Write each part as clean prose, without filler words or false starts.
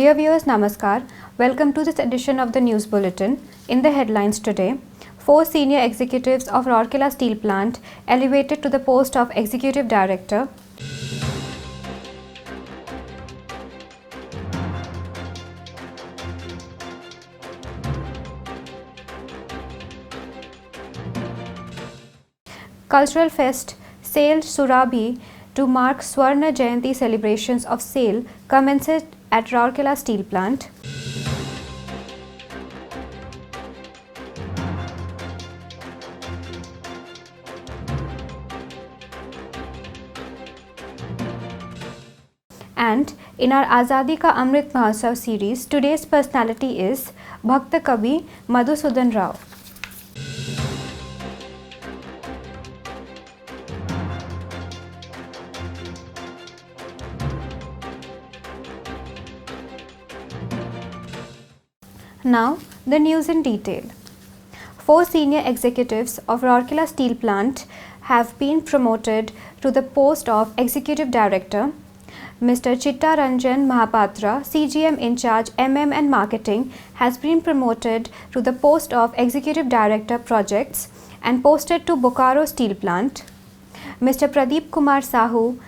Dear viewers, Namaskar. Welcome to this edition of the News Bulletin. In the headlines today, 4 senior executives of Rourkela Steel Plant elevated to the post of Executive Director. Cultural Fest Sale Surabhi to mark Swarna Jayanti celebrations of sale commences at Rourkela Steel Plant. And in our Azadi Ka Amrit Mahotsav series, today's personality is Bhakta Kavi Madhusudan Rao. Now, the news in detail. 4 senior executives of Rourkela Steel Plant have been promoted to the post of Executive Director. Mr. Chitta Ranjan Mahapatra, CGM in charge MM and Marketing, has been promoted to the post of Executive Director Projects and posted to Bokaro Steel Plant. Mr. Pradeep Kumar Sahu,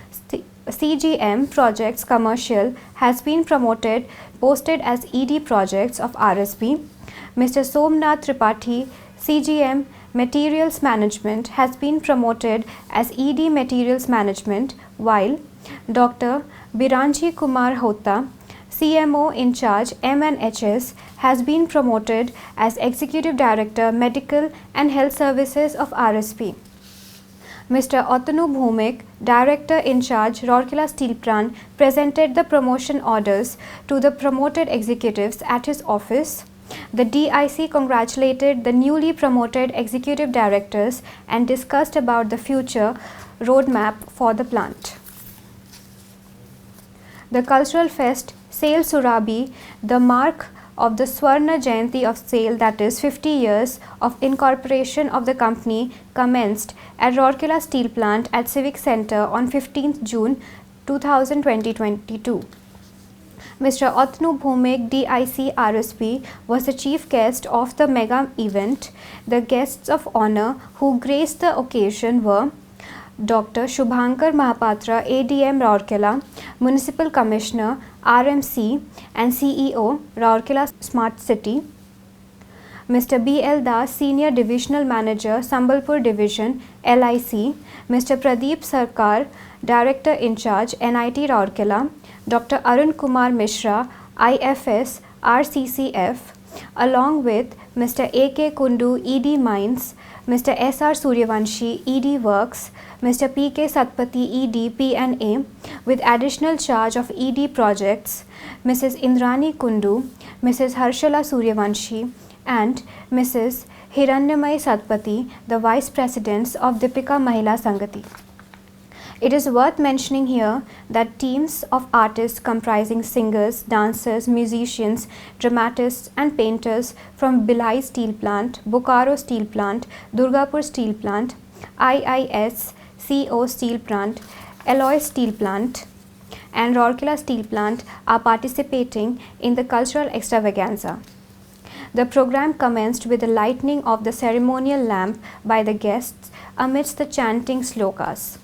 CGM Projects Commercial, has been posted as ED Projects of RSP. Mr. Somnath Tripathi, CGM Materials Management, has been promoted as ED Materials Management, while Dr. Biranji Kumar Hota, CMO in charge M&HS, has been promoted as Executive Director Medical and Health Services of RSP. Mr. Atanu Bhumik, Director in charge Rourkela Steel Plant, presented the promotion orders to the promoted executives at his office. The DIC congratulated the newly promoted executive directors and discussed about the future roadmap for the plant. The Cultural Fest Sale Surabhi, the mark of the Swarna Jayanti of sale, that is 50 years of incorporation of the company, commenced at Rourkela Steel Plant at Civic Centre on 15th June 2022. Mr. Atanu Bhumik, DIC RSP, was the chief guest of the mega event. The guests of honour who graced the occasion were Dr. Shubhankar Mahapatra, ADM Rourkela, Municipal Commissioner, RMC and CEO, Rourkela Smart City; Mr. B.L. Das, Senior Divisional Manager, Sambalpur Division, LIC; Mr. Pradeep Sarkar, Director in charge, NIT Rourkela; Dr. Arun Kumar Mishra, IFS, RCCF, along with Mr. A.K. Kundu, ED Mines, Mr. S.R. Suryavanshi, ED Works, Mr. P.K. Satpathy, ED P&A, with additional charge of ED Projects, Mrs. Indrani Kundu, Mrs. Harshala Suryavanshi, and Mrs. Hiranyamai Satpathy, the Vice Presidents of Deepika Mahila Sangati. It is worth mentioning here that teams of artists comprising singers, dancers, musicians, dramatists and painters from Bhilai Steel Plant, Bokaro Steel Plant, Durgapur Steel Plant, IIS, CO Steel Plant, Alloy Steel Plant and Rourkela Steel Plant are participating in the cultural extravaganza. The program commenced with the lighting of the ceremonial lamp by the guests amidst the chanting slokas.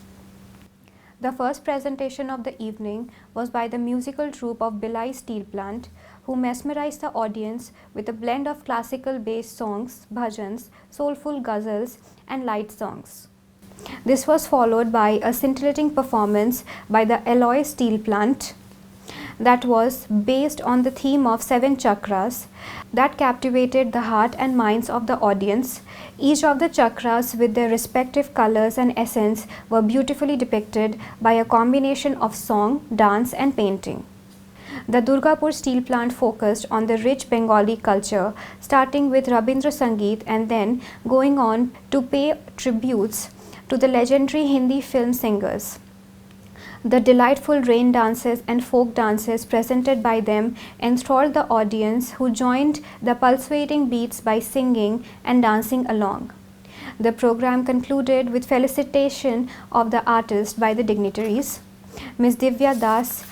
The first presentation of the evening was by the musical troupe of Bhilai Steel Plant, who mesmerized the audience with a blend of classical based songs, bhajans, soulful ghazals and light songs. This was followed by a scintillating performance by the Alloy Steel Plant that was based on the theme of 7 chakras that captivated the heart and minds of the audience. Each of the chakras with their respective colors and essence were beautifully depicted by a combination of song, dance and painting. The Durgapur Steel Plant focused on the rich Bengali culture, starting with Rabindra Sangeet and then going on to pay tributes to the legendary Hindi film singers. The delightful rain dances and folk dances presented by them enthralled the audience, who joined the pulsating beats by singing and dancing along. The program concluded with felicitation of the artist by the dignitaries. Ms. Divya Das,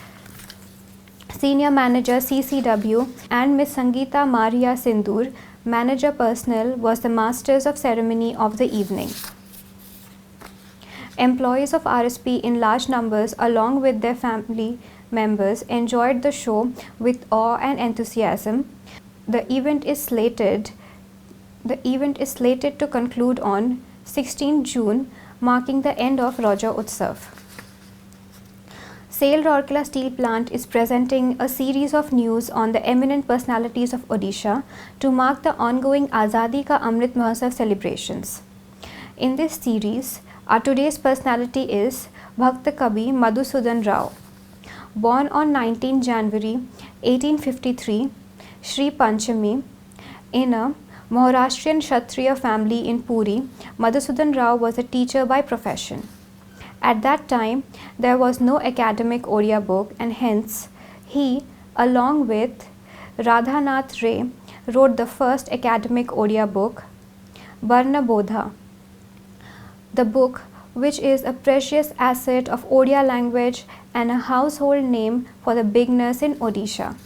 Senior Manager CCW, and Miss Sangeeta Maria Sindur, Manager Personnel, was the Masters of Ceremony of the evening. Employees of RSP in large numbers, along with their family members, enjoyed the show with awe and enthusiasm. The event is slated to conclude on 16 June, marking the end of Raja Utsav. SAIL Rourkela Steel Plant is presenting a series of news on the eminent personalities of Odisha to mark the ongoing Azadi Ka Amrit Mahotsav celebrations. In this series, our today's personality is Bhakta Kavi Madhusudan Rao. Born on 19 January 1853, Shri Panchami, in a Maharashtrian Kshatriya family in Puri, Madhusudan Rao was a teacher by profession. At that time, there was no academic Oriya book, and hence he, along with Radhanath Ray, wrote the first academic Oriya book, Varna Bodha. The book, which is a precious asset of Oriya language and a household name for the beginners in Odisha.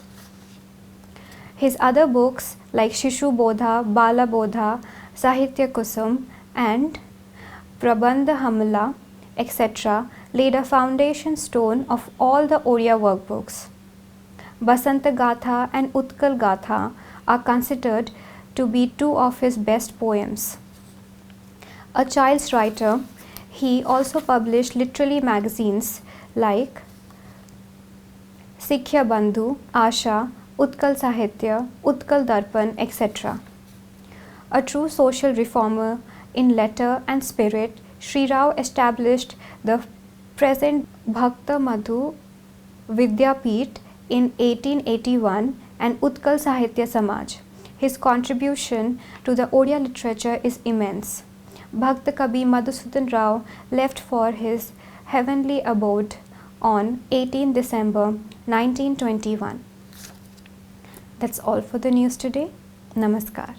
His other books like Shishu Bodha, Bala Bodha, Sahitya Kusum and Prabandha Hamla, etc., laid a foundation stone of all the Oriya workbooks. Basanta Gatha and Utkal Gatha are considered to be two of his best poems. A child's writer, he also published literary magazines like Sikhya Bandhu, Asha, Utkal Sahitya, Utkal Darpan, etc. A true social reformer in letter and spirit, Sri Rao established the present Bhakta Madhu Vidyapeeth in 1881 and Utkal Sahitya Samaj. His contribution to the Oriya literature is immense. Bhakta Kavi Madhusudan Rao left for his heavenly abode on 18 December 1921. That's all for the news today. Namaskar.